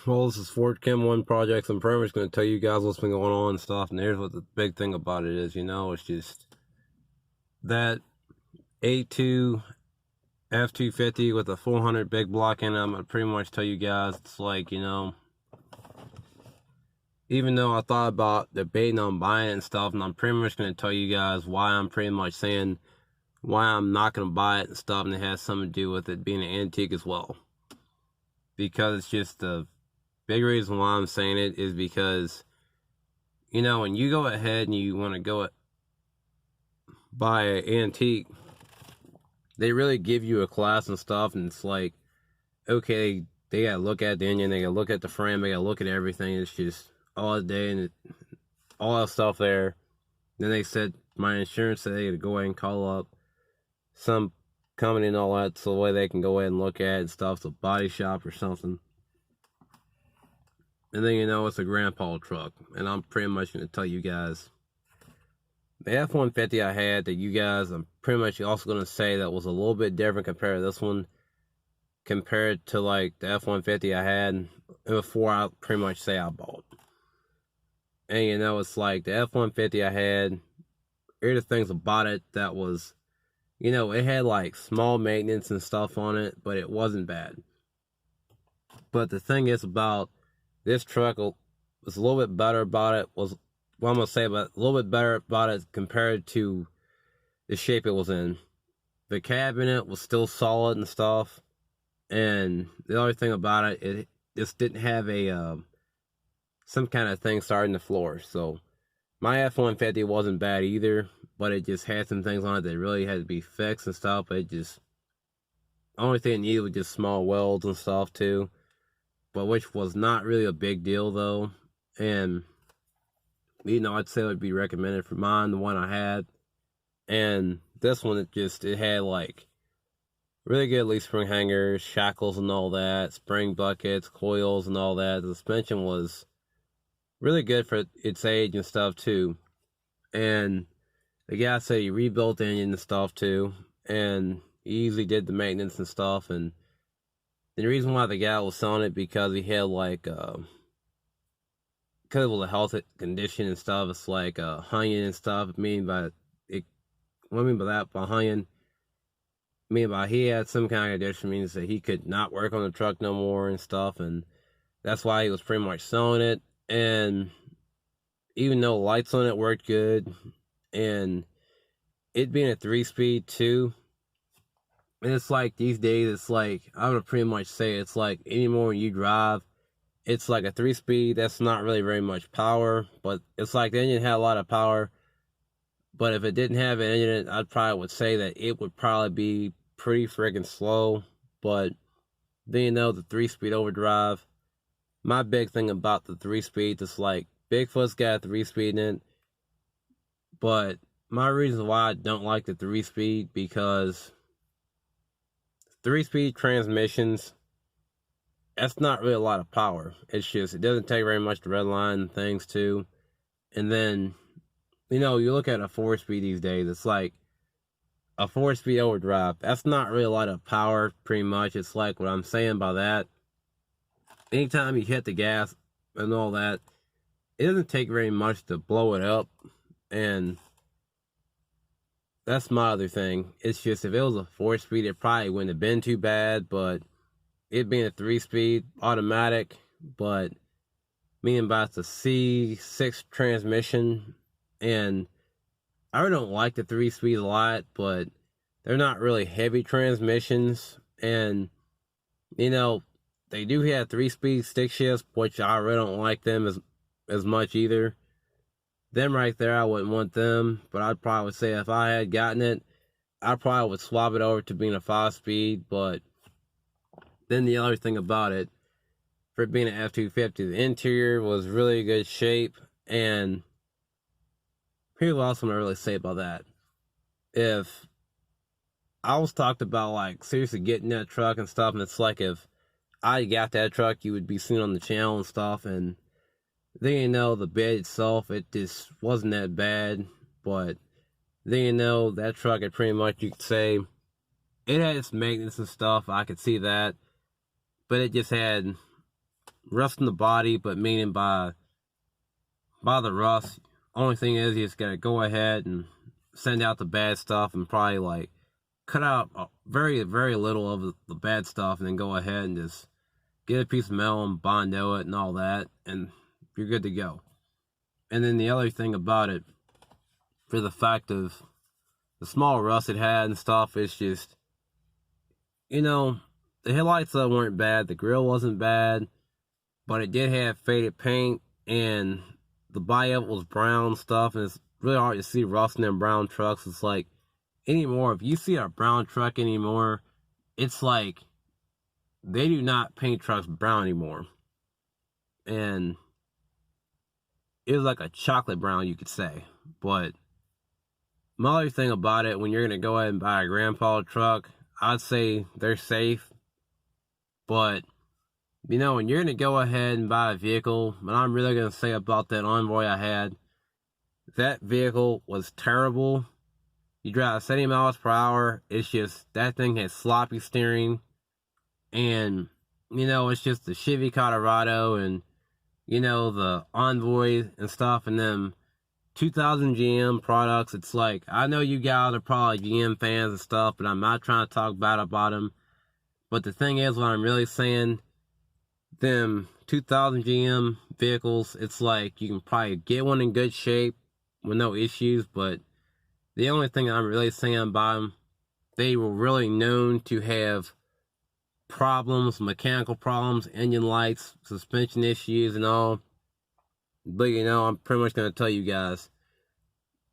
Well, this is Fort Chem 1 Projects. I'm pretty much going to tell you guys what's been going on and stuff. And here's what the big thing about it is, it's just that A2 F250 with a 400 big block in it. I'm going to pretty much tell you guys, it's like, even though I thought about debating on buying it and stuff, and I'm pretty much going to tell you guys why I'm pretty much saying why I'm not going to buy it and stuff, and it has something to do with it being an antique as well. Because it's just the big reason why I'm saying it is because, when you go ahead and you want to go buy an antique, they really give you a class and stuff, and it's like, okay, they gotta look at the engine, they gotta look at the frame, they gotta look at everything. It's just all day and all that stuff there. Then they said my insurance said they had to go ahead and call up some company and all that, so the way they can go ahead and look at it and stuff, the body shop or something. And then it's a grandpa truck, and I'm pretty much going to tell you guys the F-150 I had that you guys, I'm pretty much also going to say that was a little bit different compared to this one, compared to like the F-150 I had before I pretty much say I bought. And it's like the F-150 I had, here are the things about it that was, it had like small maintenance and stuff on it, but it wasn't bad. But the thing is about this truck was a little bit better about it, I'm going to say, but a little bit better about it compared to the shape it was in. The cab in it was still solid and stuff, and the other thing about it, it just didn't have a, some kind of thing starting the floor. So my F-150 wasn't bad either, but it just had some things on it that really had to be fixed and stuff, but the only thing it needed was just small welds and stuff too. But which was not really a big deal though, and I'd say it would be recommended for mine, the one I had. And this one, it had like really good leaf spring hangers, shackles and all that, spring buckets, coils and all that. The suspension was really good for its age and stuff too. And the guy said he rebuilt the engine and stuff too, and he easily did the maintenance and stuff. And the reason why the guy was selling it, because he had like because it was a health condition and stuff. It's like Hunyan and stuff. What I mean by that by Hunyan, he had some kind of condition, means that he could not work on the truck no more and stuff, and that's why he was pretty much selling it. And even though lights on it worked good, and it being a 3-speed too, and it's like these days, it's like, I would pretty much say it's like anymore when you drive, it's like a 3-speed, that's not really very much power, but it's like the engine had a lot of power. But if it didn't have an engine, I probably would say that it would probably be pretty friggin' slow. But then the 3-speed overdrive, my big thing about the 3-speed is like Bigfoot's got a 3-speed in it, but my reason why I don't like the 3-speed, because 3-speed transmissions, that's not really a lot of power. It's just, it doesn't take very much to redline and things too. And then, you look at a 4-speed these days, it's like a 4-speed overdrive. That's not really a lot of power, pretty much. It's like, what I'm saying by that, anytime you hit the gas and all that, it doesn't take very much to blow it up. And that's my other thing. It's just, if it was a 4-speed, it probably wouldn't have been too bad, but it being a 3-speed automatic, but meaning about the C6 transmission, and I really don't like the 3-speed a lot, but they're not really heavy transmissions, and they do have 3-speed stick shifts, which I really don't like them as much either. Them right there, I wouldn't want them, but I'd probably say if I had gotten it, I probably would swap it over to being a 5-speed. But then the other thing about it, for it being an F-250, the interior was really good shape, and here's what else I'm gonna really say about that. If I was talked about like seriously getting that truck and stuff, and it's like if I got that truck, you would be seen on the channel and stuff, and then the bed itself, it just wasn't that bad. But then that truck, it pretty much, you could say, it had its maintenance and stuff, I could see that, but it just had rust in the body, but meaning by the rust. Only thing is, you just gotta go ahead and send out the bad stuff and probably like cut out very, very little of the bad stuff, and then go ahead and just get a piece of metal and Bondo it and all that, and you're good to go. And then the other thing about it, for the fact of the small rust it had and stuff, it's just, you know, the headlights weren't bad, the grill wasn't bad, but it did have faded paint, and the body of it was brown stuff, and it's really hard to see rust in them brown trucks. It's like, anymore, if you see a brown truck anymore, it's like, they do not paint trucks brown anymore. And it was like a chocolate brown, you could say. But my other thing about it, when you're going to go ahead and buy a grandpa truck, I'd say they're safe. But, you know, when you're going to go ahead and buy a vehicle, what I'm really going to say about that Envoy I had, that vehicle was terrible. You drive 70 miles per hour, it's just, that thing has sloppy steering. And, you know, it's just the Chevy Colorado and, you know, the Envoy and stuff, and them 2000 GM products. It's like, I know you guys are probably GM fans and stuff, but I'm not trying to talk bad about them. But the thing is, what I'm really saying, them 2000 GM vehicles, it's like, you can probably get one in good shape with no issues, but the only thing I'm really saying about them, they were really known to have problems, mechanical problems, engine lights, suspension issues, and all. But, you know, I'm pretty much going to tell you guys,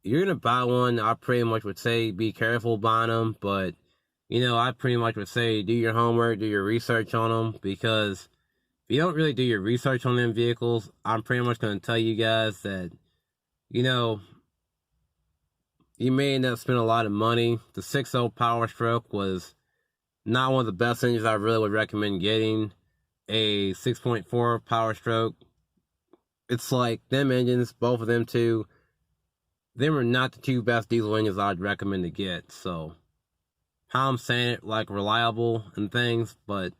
you're going to buy one, I pretty much would say be careful buying them, but, you know, I pretty much would say do your homework, do your research on them, because if you don't really do your research on them vehicles, I'm pretty much going to tell you guys that, you know, you may end up spending a lot of money. The 6.0 Power Stroke was not one of the best engines I really would recommend getting. A 6.4 Power Stroke, it's like, them engines, both of them two, they were not the two best diesel engines I'd recommend to get. So, how I'm saying it, like, reliable and things, but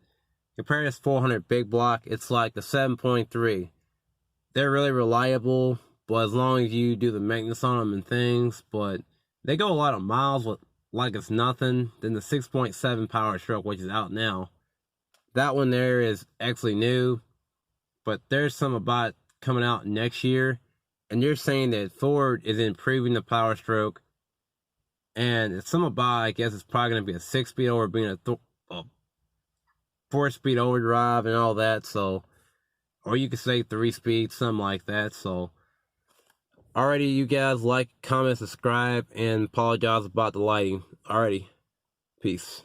compared to this 400 big block, it's like the 7.3. They're really reliable, but as long as you do the maintenance on them and things, but they go a lot of miles with like it's nothing. Then the 6.7 Power Stroke, which is out now, that one there is actually new, but there's some about coming out next year, and they're saying that Ford is improving the Power Stroke, and it's some about, I guess it's probably going to be a 6-speed over being a 4-speed overdrive and all that, so, or you could say 3-speed, something like that. So, alrighty, you guys, like, comment, subscribe, and apologize about the lighting. Alrighty, peace.